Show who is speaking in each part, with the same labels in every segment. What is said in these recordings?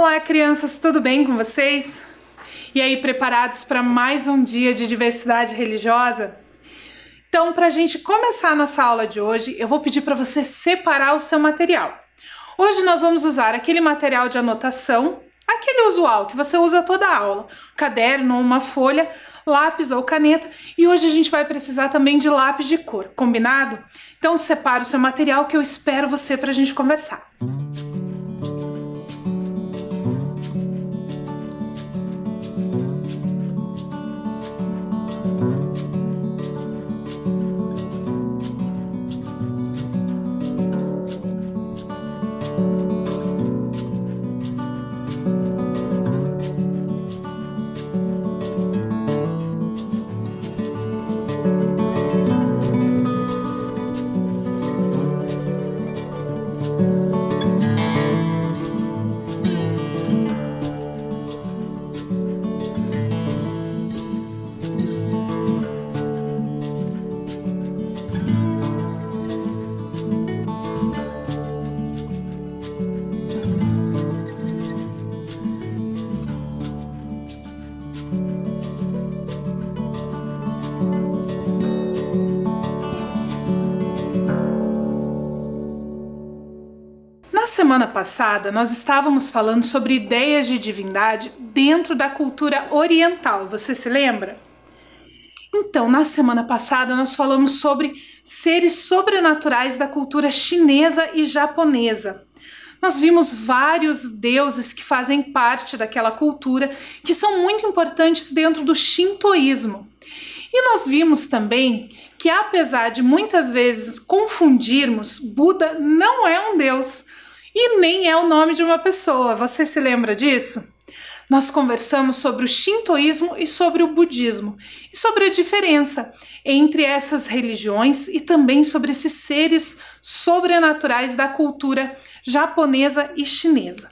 Speaker 1: Olá, crianças, tudo bem com vocês? E aí, preparados para mais um dia de diversidade religiosa? Então, para a gente começar a nossa aula de hoje, eu vou pedir para você separar o seu material. Hoje nós vamos usar aquele material de anotação, aquele usual que você usa toda a aula, caderno, uma folha, lápis ou caneta, e hoje a gente vai precisar também de lápis de cor, combinado? Então separa o seu material que eu espero você para a gente conversar. Na semana passada, nós estávamos falando sobre ideias de divindade dentro da cultura oriental, você se lembra? Então, na semana passada, nós falamos sobre seres sobrenaturais da cultura chinesa e japonesa. Nós vimos vários deuses que fazem parte daquela cultura, que são muito importantes dentro do shintoísmo. E nós vimos também que, apesar de muitas vezes confundirmos, Buda não é um deus. E nem é o nome de uma pessoa, você se lembra disso? Nós conversamos sobre o shintoísmo e sobre o budismo, e sobre a diferença entre essas religiões e também sobre esses seres sobrenaturais da cultura japonesa e chinesa.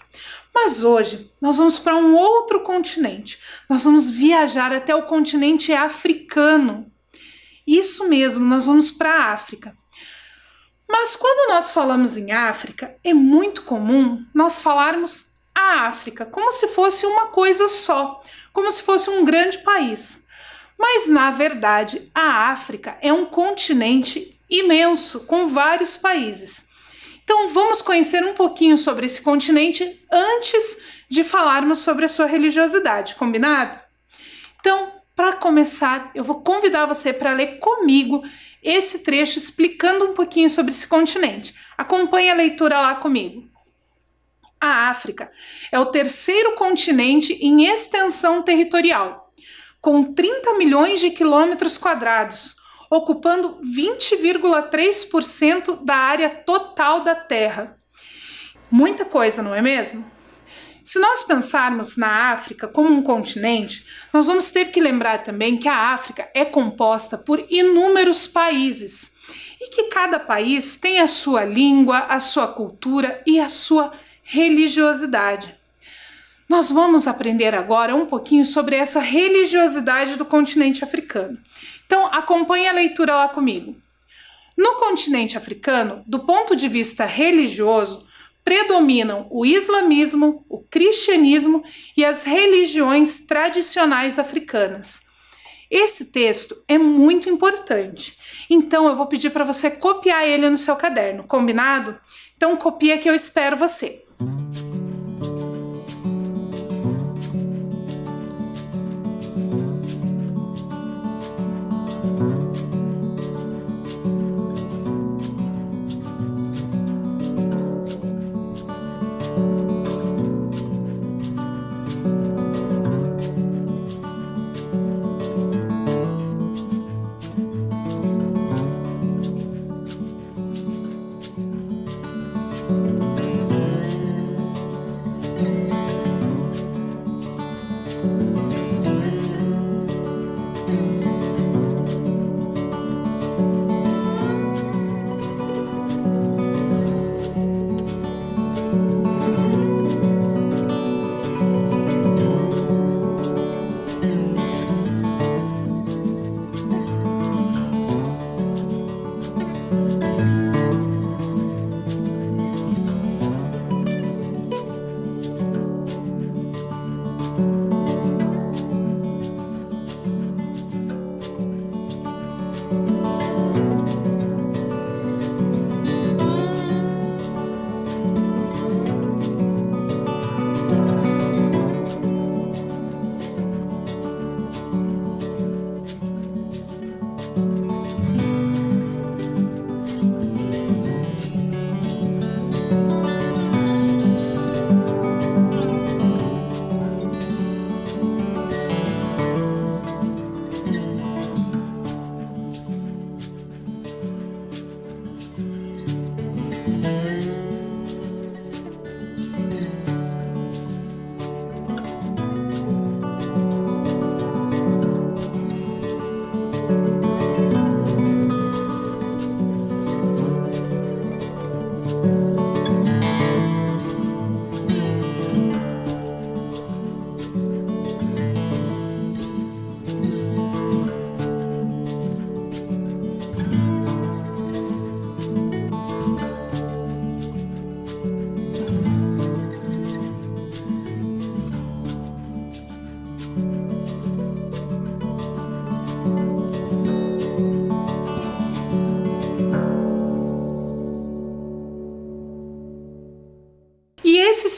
Speaker 1: Mas hoje nós vamos para um outro continente, nós vamos viajar até o continente africano. Isso mesmo, nós vamos para a África. Mas quando nós falamos em África, é muito comum nós falarmos a África como se fosse uma coisa só, como se fosse um grande país. Mas, na verdade, a África é um continente imenso, com vários países. Então, vamos conhecer um pouquinho sobre esse continente antes de falarmos sobre a sua religiosidade, combinado? Então, para começar, eu vou convidar você para ler comigo esse trecho explicando um pouquinho sobre esse continente. Acompanhe a leitura lá comigo. A África é o terceiro continente em extensão territorial, com 30 milhões de quilômetros quadrados, ocupando 20,3% da área total da Terra. Muita coisa, não é mesmo? Se nós pensarmos na África como um continente, nós vamos ter que lembrar também que a África é composta por inúmeros países e que cada país tem a sua língua, a sua cultura e a sua religiosidade. Nós vamos aprender agora um pouquinho sobre essa religiosidade do continente africano. Então, acompanhe a leitura lá comigo. No continente africano, do ponto de vista religioso, predominam o islamismo, o cristianismo e as religiões tradicionais africanas. Esse texto é muito importante, então eu vou pedir para você copiar ele no seu caderno, combinado? Então copia que eu espero você.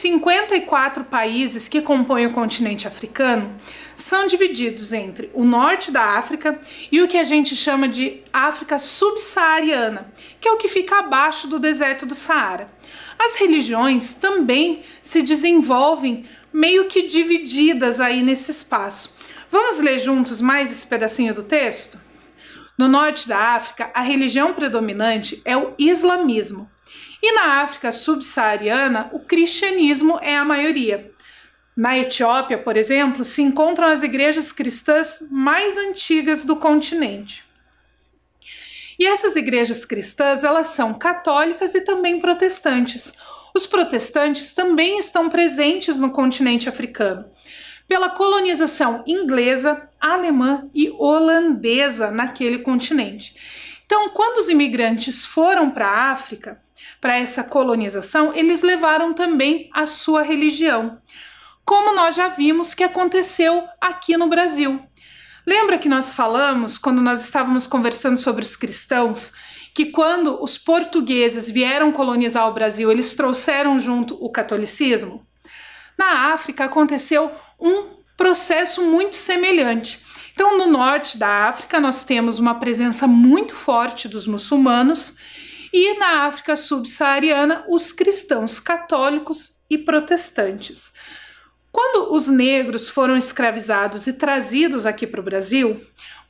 Speaker 1: 54 países que compõem o continente africano são divididos entre o norte da África e o que a gente chama de África subsaariana, que é o que fica abaixo do deserto do Saara. As religiões também se desenvolvem meio que divididas aí nesse espaço. Vamos ler juntos mais esse pedacinho do texto? No norte da África, a religião predominante é o islamismo. E na África subsaariana, o cristianismo é a maioria. Na Etiópia, por exemplo, se encontram as igrejas cristãs mais antigas do continente. E essas igrejas cristãs, elas são católicas e também protestantes. Os protestantes também estão presentes no continente africano, pela colonização inglesa, alemã e holandesa naquele continente. Então, quando os imigrantes foram para a África, para essa colonização, eles levaram também a sua religião, como nós já vimos que aconteceu aqui no Brasil. Lembra que nós falamos, quando nós estávamos conversando sobre os cristãos, que quando os portugueses vieram colonizar o Brasil, eles trouxeram junto o catolicismo? Na África aconteceu um processo muito semelhante. Então, no norte da África, nós temos uma presença muito forte dos muçulmanos e na África subsaariana, os cristãos católicos e protestantes. Quando os negros foram escravizados e trazidos aqui para o Brasil,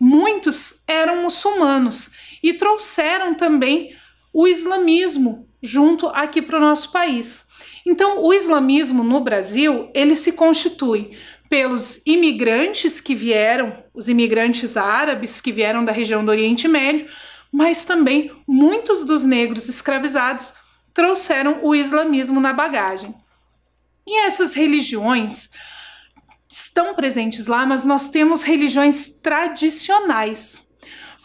Speaker 1: muitos eram muçulmanos e trouxeram também o islamismo junto aqui para o nosso país. Então, o islamismo no Brasil, ele se constitui pelos imigrantes que vieram, os imigrantes árabes que vieram da região do Oriente Médio, mas também muitos dos negros escravizados trouxeram o islamismo na bagagem. E essas religiões estão presentes lá, mas nós temos religiões tradicionais.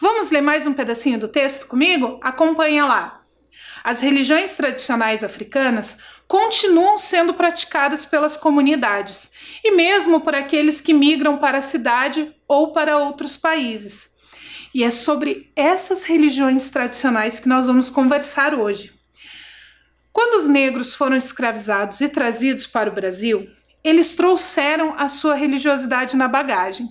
Speaker 1: Vamos ler mais um pedacinho do texto comigo? Acompanha lá. As religiões tradicionais africanas continuam sendo praticadas pelas comunidades e mesmo por aqueles que migram para a cidade ou para outros países. E é sobre essas religiões tradicionais que nós vamos conversar hoje. Quando os negros foram escravizados e trazidos para o Brasil, eles trouxeram a sua religiosidade na bagagem.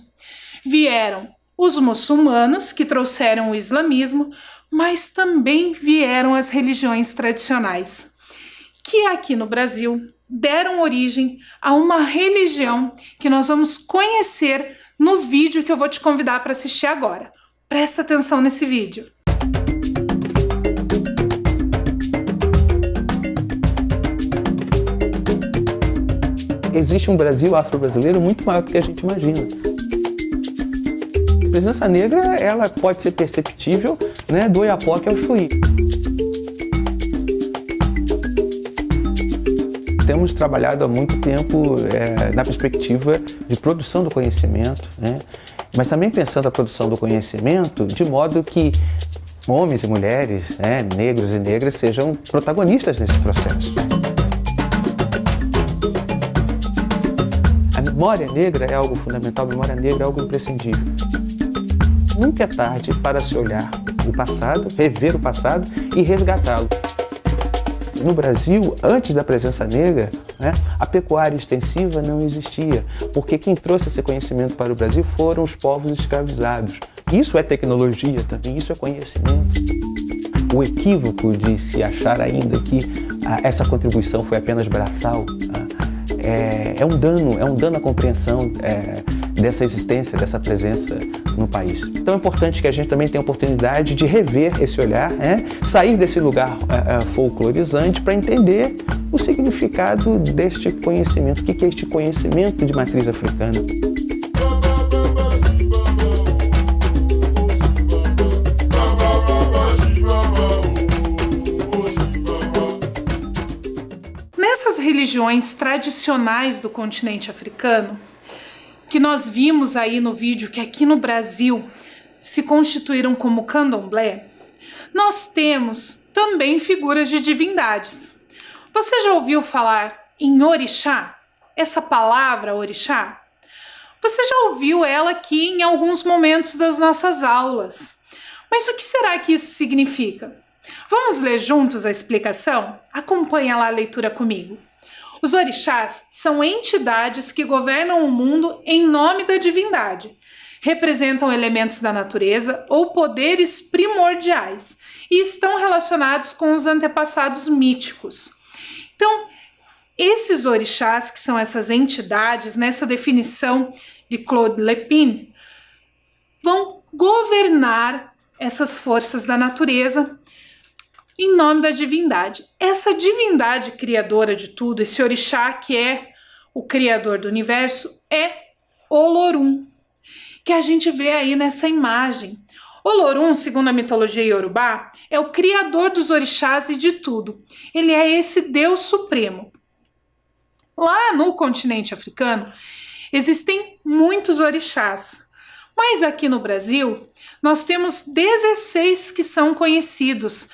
Speaker 1: Vieram os muçulmanos, que trouxeram o islamismo, mas também vieram as religiões tradicionais, que aqui no Brasil deram origem a uma religião que nós vamos conhecer no vídeo que eu vou te convidar para assistir agora. Presta atenção nesse vídeo.
Speaker 2: Existe um Brasil afro-brasileiro muito maior do que a gente imagina. A presença negra, ela pode ser perceptível, né, do Oiapoque ao Chuí. Temos trabalhado há muito tempo na perspectiva de produção do conhecimento, né, mas também pensando a produção do conhecimento de modo que homens e mulheres, né, negros e negras, sejam protagonistas nesse processo. A memória negra é algo fundamental, a memória negra é algo imprescindível. Nunca é tarde para se olhar o passado, rever o passado e resgatá-lo. No Brasil, antes da presença negra, né, a pecuária extensiva não existia, porque quem trouxe esse conhecimento para o Brasil foram os povos escravizados. Isso é tecnologia também, isso é conhecimento. O equívoco de se achar ainda que essa contribuição foi apenas braçal, é um dano à compreensão dessa existência, dessa presença no país. Então é importante que a gente também tenha a oportunidade de rever esse olhar, sair desse lugar folclorizante para entender o significado deste conhecimento. O que é este conhecimento de matriz africana?
Speaker 1: Nessas religiões tradicionais do continente africano, que nós vimos aí no vídeo que aqui no Brasil se constituíram como candomblé, nós temos também figuras de divindades. Você já ouviu falar em orixá? Essa palavra orixá? Você já ouviu ela aqui em alguns momentos das nossas aulas. Mas o que será que isso significa? Vamos ler juntos a explicação? Acompanha lá a leitura comigo. Os orixás são entidades que governam o mundo em nome da divindade. Representam elementos da natureza ou poderes primordiais e estão relacionados com os antepassados míticos. Então, esses orixás, que são essas entidades, nessa definição de Claude Lepine, vão governar essas forças da natureza em nome da divindade. Essa divindade criadora de tudo, esse orixá que é o criador do universo, é Olorum, que a gente vê aí nessa imagem. Olorum, segundo a mitologia iorubá, é o criador dos orixás e de tudo. Ele é esse Deus supremo. Lá no continente africano, existem muitos orixás, mas aqui no Brasil, nós temos 16 que são conhecidos,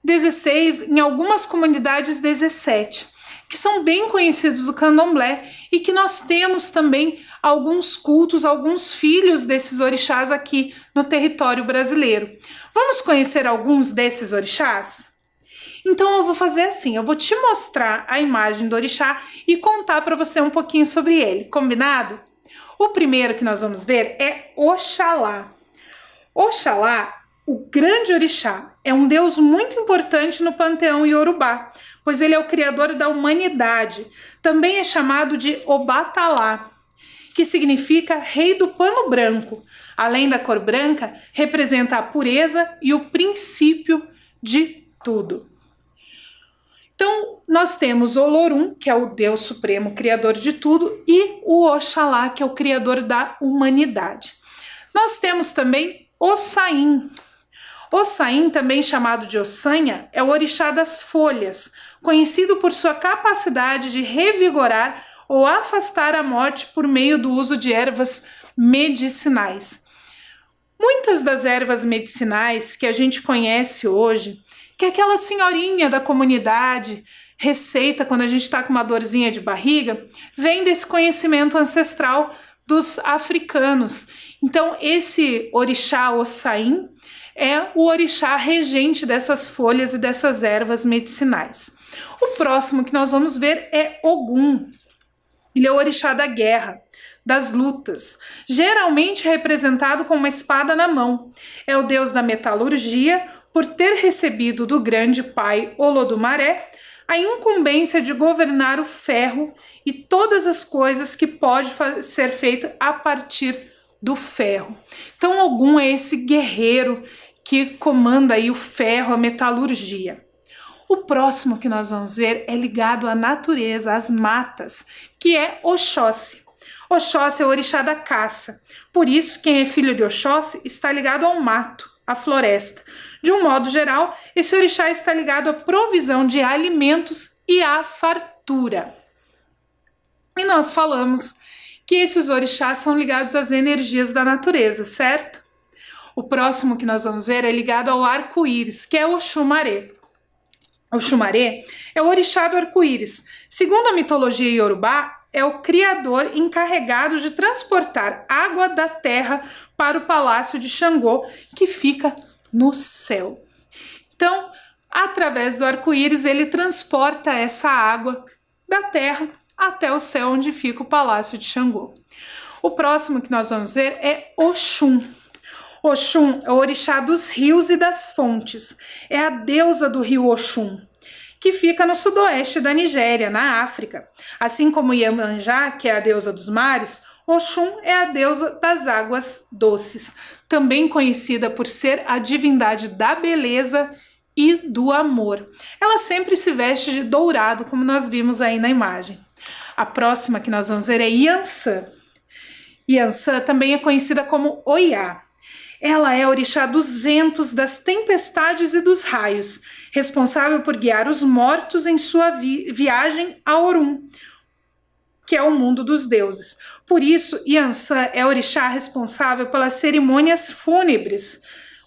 Speaker 1: 16, em algumas comunidades 17, que são bem conhecidos do candomblé e que nós temos também alguns cultos, alguns filhos desses orixás aqui no território brasileiro. Vamos conhecer alguns desses orixás? Então eu vou fazer assim, eu vou te mostrar a imagem do orixá e contar para você um pouquinho sobre ele, combinado? O primeiro que nós vamos ver é Oxalá. Oxalá, o grande orixá, é um deus muito importante no panteão iorubá, pois ele é o criador da humanidade. Também é chamado de Obatalá, que significa rei do pano branco. Além da cor branca, representa a pureza e o princípio de tudo. Então, nós temos Olorum, que é o Deus Supremo, criador de tudo, e o Oxalá, que é o criador da humanidade. Nós temos também Ossain. Ossain, também chamado de Ossanha, é o orixá das folhas, conhecido por sua capacidade de revigorar ou afastar a morte por meio do uso de ervas medicinais. Muitas das ervas medicinais que a gente conhece hoje, que aquela senhorinha da comunidade receita quando a gente está com uma dorzinha de barriga, vem desse conhecimento ancestral dos africanos. Então, esse orixá Ossain é o orixá regente dessas folhas e dessas ervas medicinais. O próximo que nós vamos ver é Ogum. Ele é o orixá da guerra, das lutas, geralmente representado com uma espada na mão. É o deus da metalurgia, por ter recebido do grande pai Olodumaré a incumbência de governar o ferro e todas as coisas que pode ser feita a partir do ferro. Então Ogum é esse guerreiro que comanda aí o ferro, a metalurgia. O próximo que nós vamos ver é ligado à natureza, às matas, que é Oxóssi. Oxóssi é o orixá da caça. Por isso, quem é filho de Oxóssi está ligado ao mato, à floresta. De um modo geral, esse orixá está ligado à provisão de alimentos e à fartura. E nós falamos que esses orixás são ligados às energias da natureza, certo? O próximo que nós vamos ver é ligado ao arco-íris, que é o Oxumaré. O Oxumaré é o orixá do arco-íris. Segundo a mitologia iorubá, é o criador encarregado de transportar água da terra para o palácio de Xangô, que fica no céu. Então, através do arco-íris, ele transporta essa água da terra até o céu, onde fica o palácio de Xangô. O próximo que nós vamos ver é Oxum. Oxum é o orixá dos rios e das fontes. É a deusa do rio Oxum, que fica no sudoeste da Nigéria, na África. Assim como Iemanjá, que é a deusa dos mares, Oxum é a deusa das águas doces, também conhecida por ser a divindade da beleza e do amor. Ela sempre se veste de dourado, como nós vimos aí na imagem. A próxima que nós vamos ver é Iansã. Iansã também é conhecida como Oiá. Ela é a orixá dos ventos, das tempestades e dos raios, responsável por guiar os mortos em sua viagem a Orum, que é o mundo dos deuses. Por isso, Iansã é a orixá responsável pelas cerimônias fúnebres,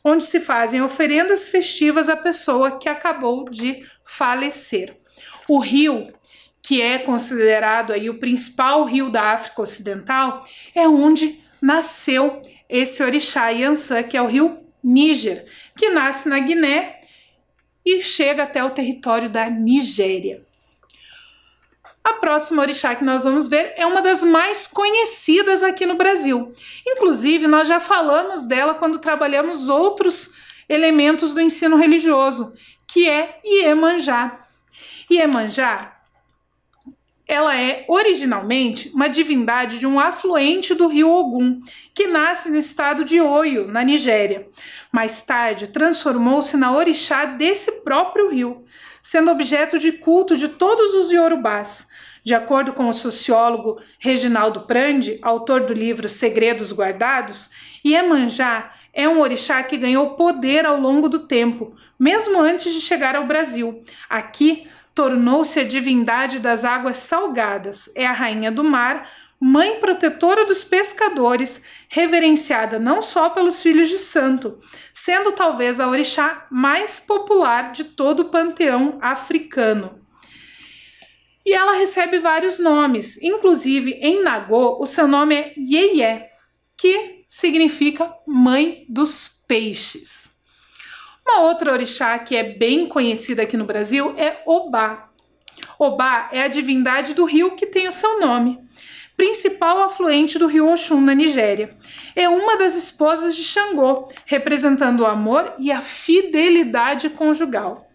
Speaker 1: onde se fazem oferendas festivas à pessoa que acabou de falecer. O rio, que é considerado aí o principal rio da África Ocidental, é onde nasceu esse orixá Iansã, que é o rio Níger, que nasce na Guiné e chega até o território da Nigéria. A próxima orixá que nós vamos ver é uma das mais conhecidas aqui no Brasil. Inclusive, nós já falamos dela quando trabalhamos outros elementos do ensino religioso, que é Iemanjá. Iemanjá, ela é originalmente uma divindade de um afluente do rio Ogum, que nasce no estado de Oyo, na Nigéria. Mais tarde, transformou-se na orixá desse próprio rio, sendo objeto de culto de todos os iorubás. De acordo com o sociólogo Reginaldo Prandi, autor do livro Segredos Guardados, Iemanjá é um orixá que ganhou poder ao longo do tempo, mesmo antes de chegar ao Brasil. Aqui, tornou-se a divindade das águas salgadas, é a rainha do mar, mãe protetora dos pescadores, reverenciada não só pelos filhos de santo, sendo talvez a orixá mais popular de todo o panteão africano. E ela recebe vários nomes, inclusive em Nagô o seu nome é Yeyé, que significa mãe dos peixes. Uma outra orixá que é bem conhecida aqui no Brasil é Obá. Obá é a divindade do rio que tem o seu nome, principal afluente do rio Oxum na Nigéria. É uma das esposas de Xangô, representando o amor e a fidelidade conjugal.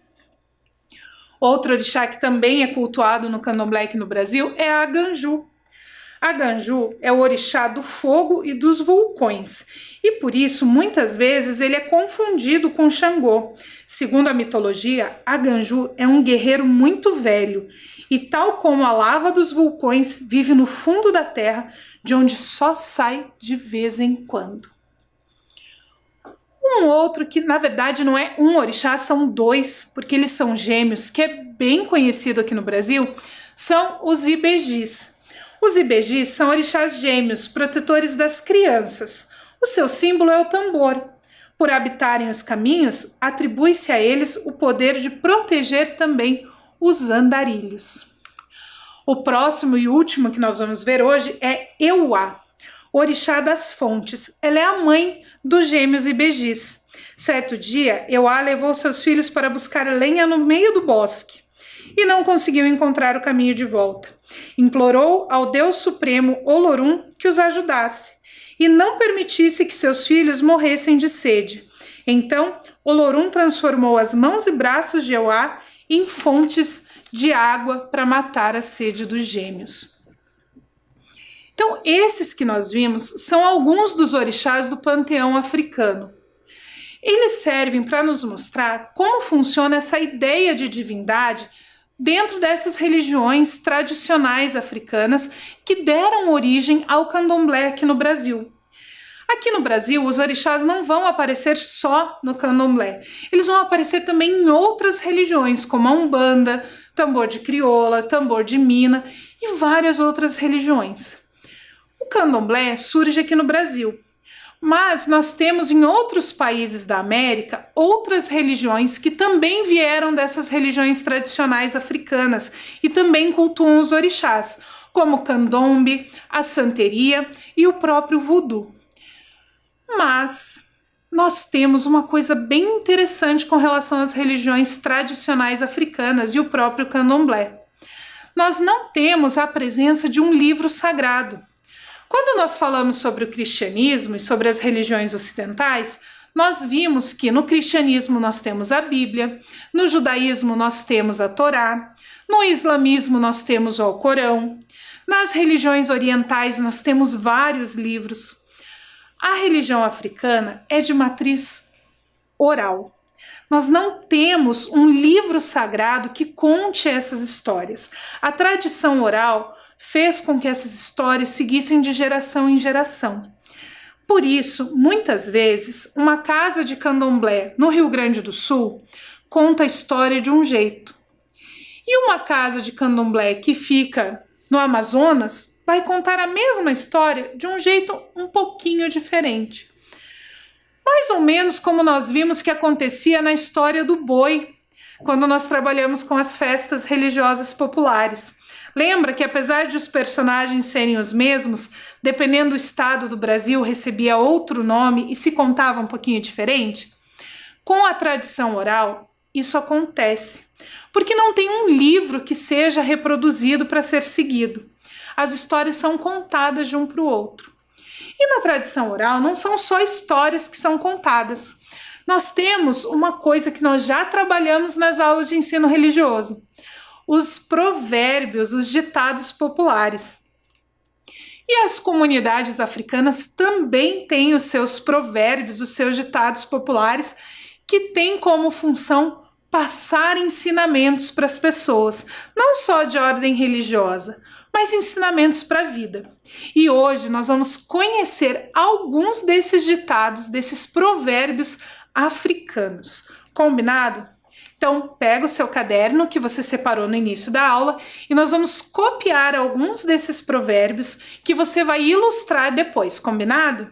Speaker 1: Outro orixá que também é cultuado no candomblé aqui no Brasil é a Aganju. Aganju é o orixá do fogo e dos vulcões, e por isso muitas vezes ele é confundido com Xangô. Segundo a mitologia, Aganju é um guerreiro muito velho e, tal como a lava dos vulcões, vive no fundo da terra, de onde só sai de vez em quando. Um outro que na verdade não é um orixá, são dois, porque eles são gêmeos, que é bem conhecido aqui no Brasil, são os Ibejis. Os Ibejis são orixás gêmeos, protetores das crianças. O seu símbolo é o tambor. Por habitarem os caminhos, atribui-se a eles o poder de proteger também os andarilhos. O próximo e último que nós vamos ver hoje é Euá, orixá das fontes. Ela é a mãe dos gêmeos Ibejis. Certo dia, Euá levou seus filhos para buscar lenha no meio do bosque e não conseguiu encontrar o caminho de volta. Implorou ao Deus Supremo Olorum que os ajudasse e não permitisse que seus filhos morressem de sede. Então, Olorum transformou as mãos e braços de Euá em fontes de água para matar a sede dos gêmeos. Então, esses que nós vimos são alguns dos orixás do panteão africano. Eles servem para nos mostrar como funciona essa ideia de divindade dentro dessas religiões tradicionais africanas que deram origem ao candomblé aqui no Brasil. Aqui no Brasil, os orixás não vão aparecer só no candomblé. Eles vão aparecer também em outras religiões, como a Umbanda, tambor de crioula, tambor de mina e várias outras religiões. O candomblé surge aqui no Brasil, mas nós temos em outros países da América outras religiões que também vieram dessas religiões tradicionais africanas e também cultuam os orixás, como o candombe, a santeria e o próprio voodoo. Mas nós temos uma coisa bem interessante com relação às religiões tradicionais africanas e o próprio candomblé. Nós não temos a presença de um livro sagrado. Quando nós falamos sobre o cristianismo e sobre as religiões ocidentais, nós vimos que no cristianismo nós temos a Bíblia, no judaísmo nós temos a Torá, no islamismo nós temos o Alcorão, nas religiões orientais nós temos vários livros. A religião africana é de matriz oral. Nós não temos um livro sagrado que conte essas histórias. A tradição oral fez com que essas histórias seguissem de geração em geração. Por isso, muitas vezes, uma casa de candomblé no Rio Grande do Sul conta a história de um jeito. E uma casa de candomblé que fica no Amazonas vai contar a mesma história de um jeito um pouquinho diferente. Mais ou menos como nós vimos que acontecia na história do boi, quando nós trabalhamos com as festas religiosas populares. Lembra que apesar de os personagens serem os mesmos, dependendo do estado do Brasil, recebia outro nome e se contava um pouquinho diferente? Com a tradição oral, isso acontece, porque não tem um livro que seja reproduzido para ser seguido. As histórias são contadas de um para o outro. E na tradição oral não são só histórias que são contadas. Nós temos uma coisa que nós já trabalhamos nas aulas de ensino religioso: os provérbios, os ditados populares. E as comunidades africanas também têm os seus provérbios, os seus ditados populares, que têm como função passar ensinamentos para as pessoas, não só de ordem religiosa, mas ensinamentos para a vida. E hoje nós vamos conhecer alguns desses ditados, desses provérbios africanos. Combinado? Então, pega o seu caderno que você separou no início da aula e nós vamos copiar alguns desses provérbios que você vai ilustrar depois, combinado?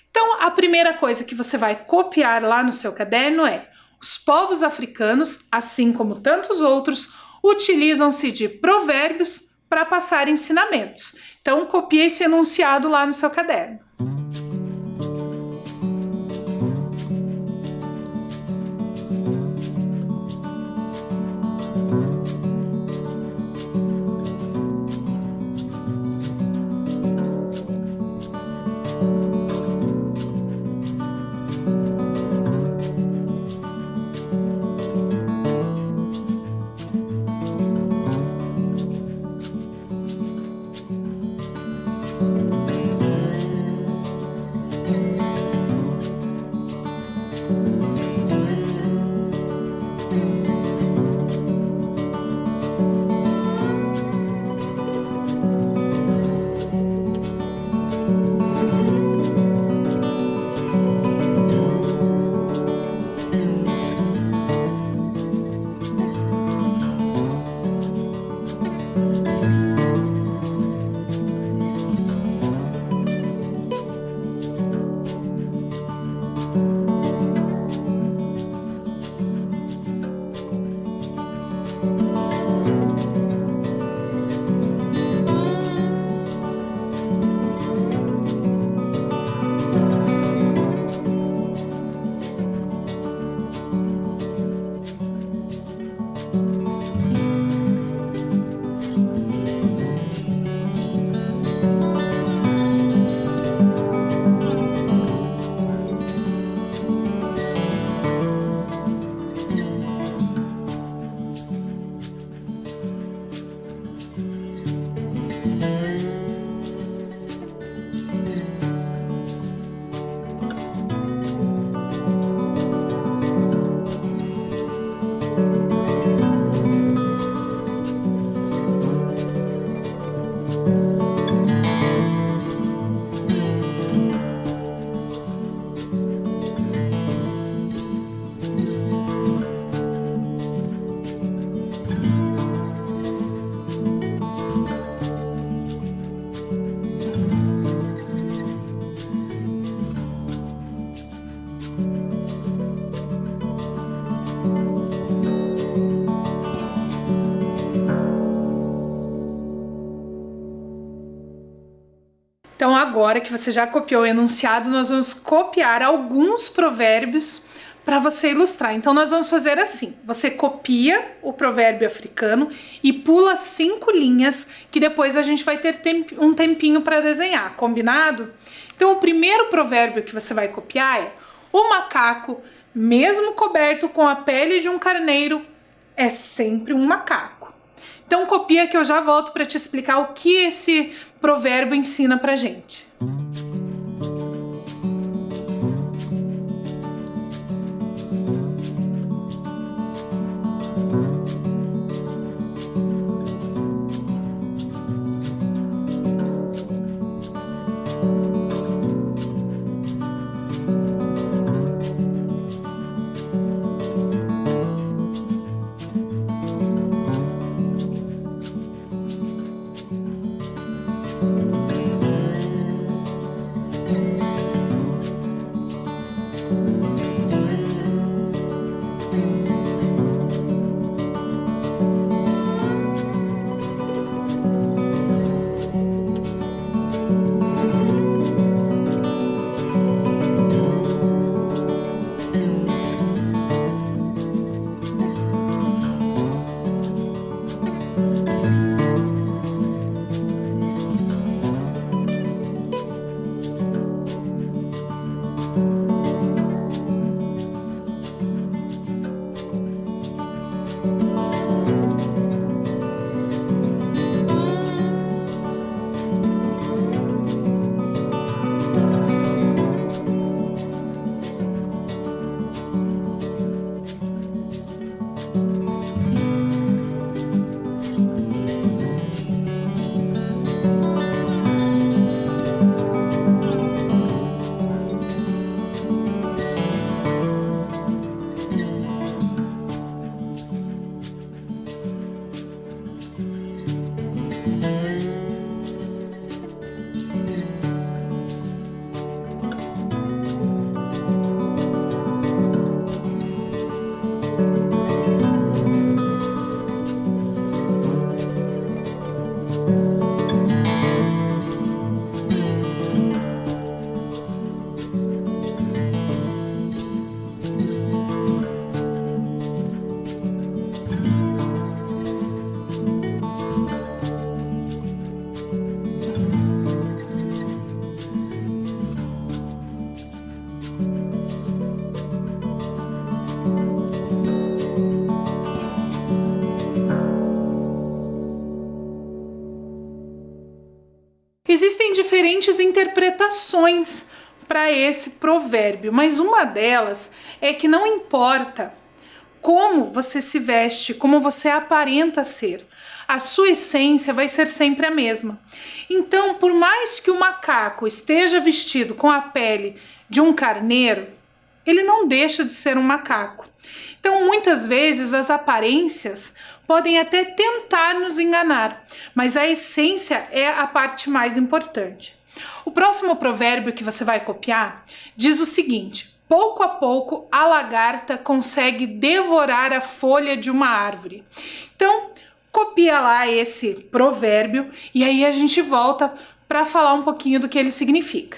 Speaker 1: Então, a primeira coisa que você vai copiar lá no seu caderno é: os povos africanos, assim como tantos outros, utilizam-se de provérbios para passar ensinamentos. Então, copie esse enunciado lá no seu caderno. Então, agora que você já copiou o enunciado, nós vamos copiar alguns provérbios para você ilustrar. Então, nós vamos fazer assim: você copia o provérbio africano e pula 5 linhas, que depois a gente vai ter um tempinho para desenhar, combinado? Então, o primeiro provérbio que você vai copiar é: o macaco, mesmo coberto com a pele de um carneiro, é sempre um macaco. Então copia que eu já volto para te explicar o que esse provérbio ensina pra gente. Existem diferentes interpretações para esse provérbio, mas uma delas é que não importa como você se veste, como você aparenta ser, a sua essência vai ser sempre a mesma. Então, por mais que o macaco esteja vestido com a pele de um carneiro, ele não deixa de ser um macaco. Então, muitas vezes, as aparências podem até tentar nos enganar, mas a essência é a parte mais importante. O próximo provérbio que você vai copiar diz o seguinte: pouco a pouco a lagarta consegue devorar a folha de uma árvore. Então, copia lá esse provérbio e aí a gente volta para falar um pouquinho do que ele significa.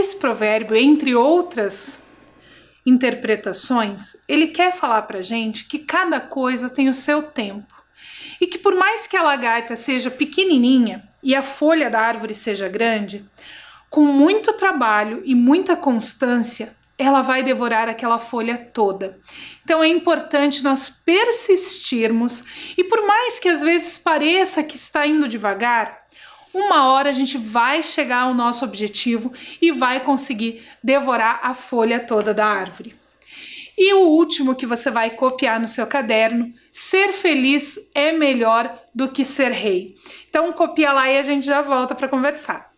Speaker 1: Esse provérbio, entre outras interpretações, ele quer falar pra gente que cada coisa tem o seu tempo e que por mais que a lagarta seja pequenininha e a folha da árvore seja grande, com muito trabalho e muita constância, ela vai devorar aquela folha toda. Então é importante nós persistirmos e por mais que às vezes pareça que está indo devagar, uma hora a gente vai chegar ao nosso objetivo e vai conseguir devorar a folha toda da árvore. E o último que você vai copiar no seu caderno: ser feliz é melhor do que ser rei. Então copia lá e a gente já volta para conversar.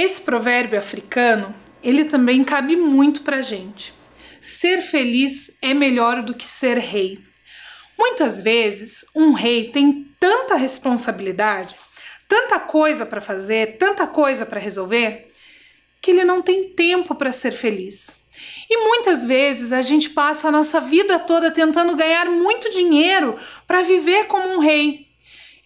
Speaker 1: Esse provérbio africano, ele também cabe muito pra gente. Ser feliz é melhor do que ser rei. Muitas vezes, um rei tem tanta responsabilidade, tanta coisa para fazer, tanta coisa para resolver, que ele não tem tempo para ser feliz. E muitas vezes a gente passa a nossa vida toda tentando ganhar muito dinheiro para viver como um rei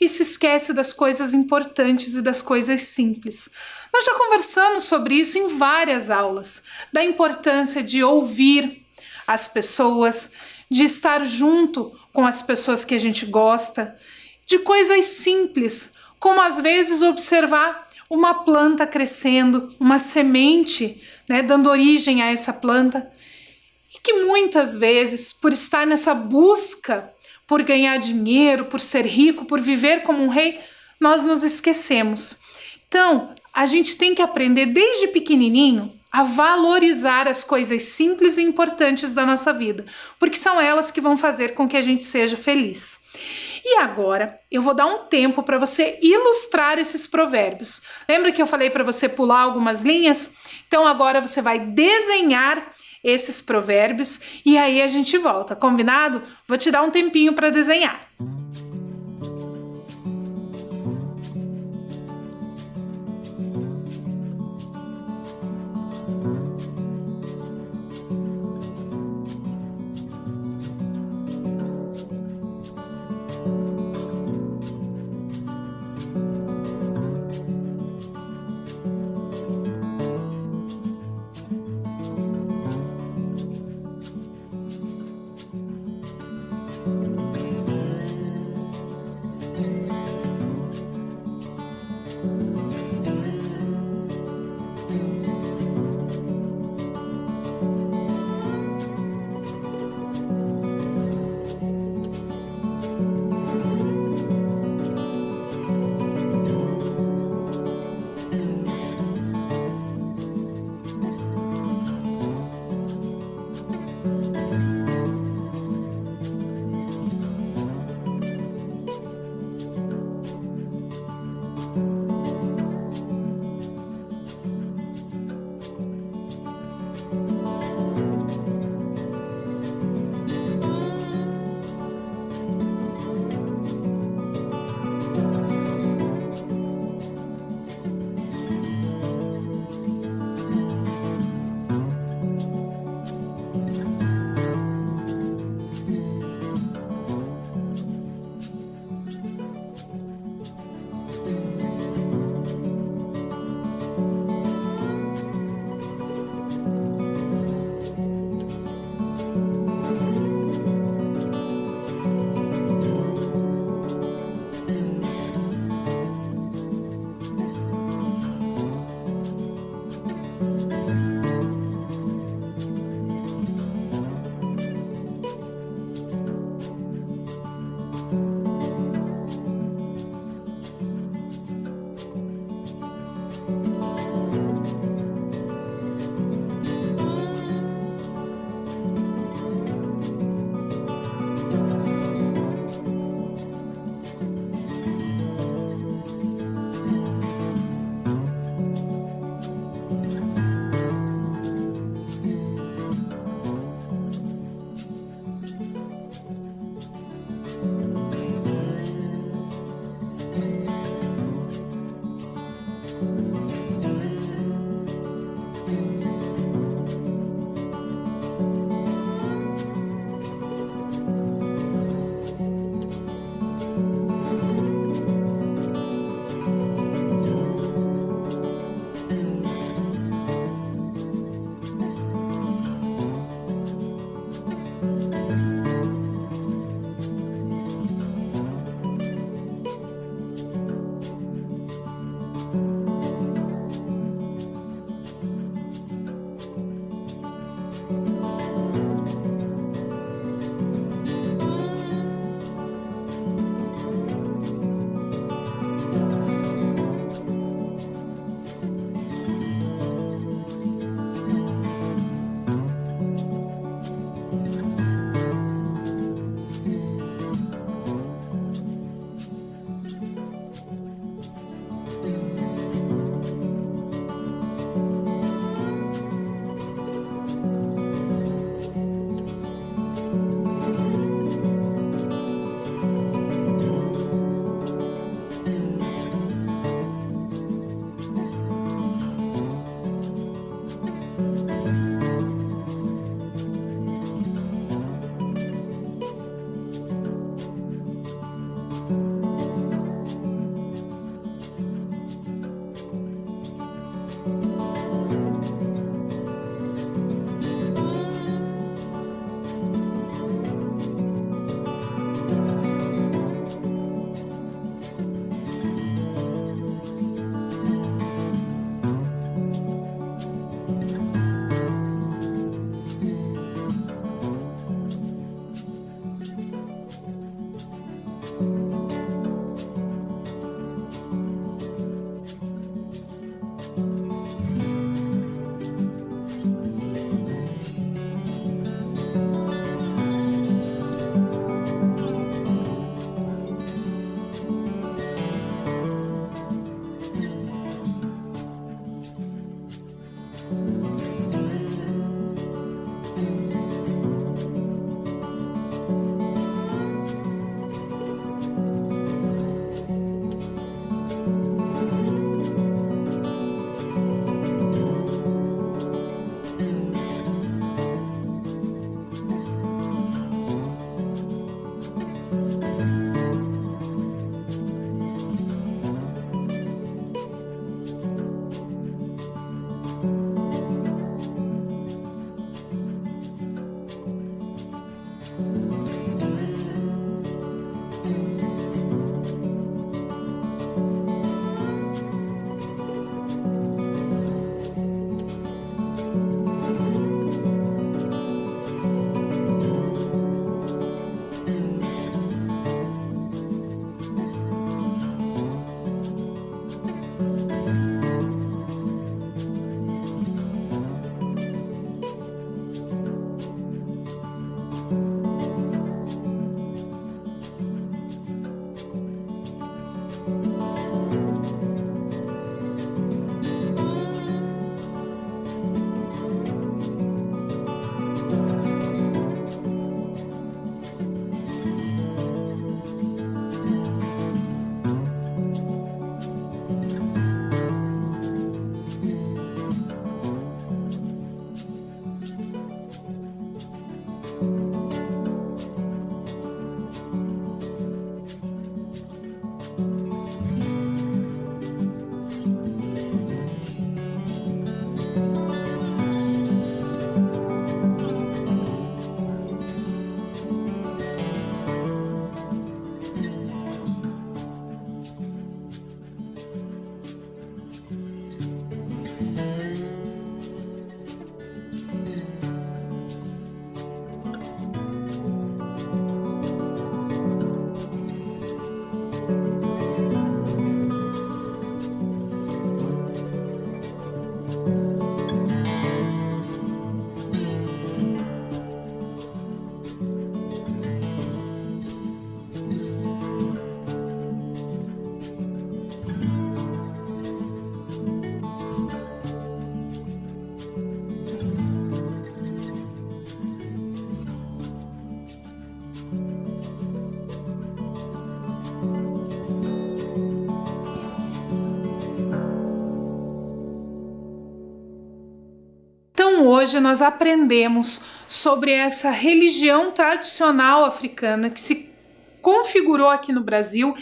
Speaker 1: e se esquece das coisas importantes e das coisas simples. Nós já conversamos sobre isso em várias aulas, da importância de ouvir as pessoas, de estar junto com as pessoas que a gente gosta, de coisas simples, como às vezes observar uma planta crescendo, uma semente, dando origem a essa planta, e que muitas vezes, por estar nessa busca por ganhar dinheiro, por ser rico, por viver como um rei, nós nos esquecemos. Então, a gente tem que aprender desde pequenininho a valorizar as coisas simples e importantes da nossa vida, porque são elas que vão fazer com que a gente seja feliz. E agora, eu vou dar um tempo para você ilustrar esses provérbios. Lembra que eu falei para você pular algumas linhas? Então agora você vai desenhar esses provérbios e aí a gente volta, combinado? Vou te dar um tempinho para desenhar. Então hoje nós aprendemos sobre essa religião tradicional africana que se configurou aqui no Brasil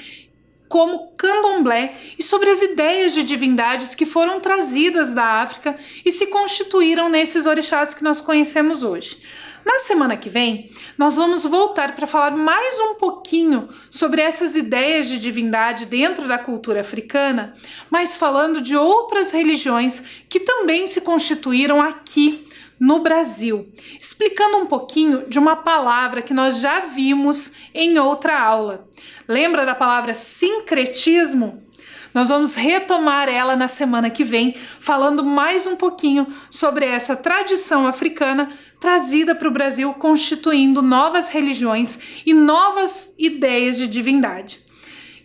Speaker 1: como candomblé e sobre as ideias de divindades que foram trazidas da África e se constituíram nesses orixás que nós conhecemos hoje. Na semana que vem, nós vamos voltar para falar mais um pouquinho sobre essas ideias de divindade dentro da cultura africana, mas falando de outras religiões que também se constituíram aqui no Brasil, explicando um pouquinho de uma palavra que nós já vimos em outra aula. Lembra da palavra sincretismo? Nós vamos retomar ela na semana que vem, falando mais um pouquinho sobre essa tradição africana trazida para o Brasil, constituindo novas religiões e novas ideias de divindade.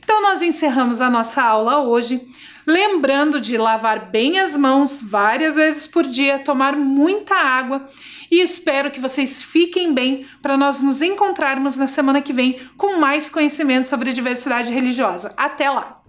Speaker 1: Então nós encerramos a nossa aula hoje, lembrando de lavar bem as mãos várias vezes por dia, tomar muita água e espero que vocês fiquem bem para nós nos encontrarmos na semana que vem com mais conhecimento sobre diversidade religiosa. Até lá!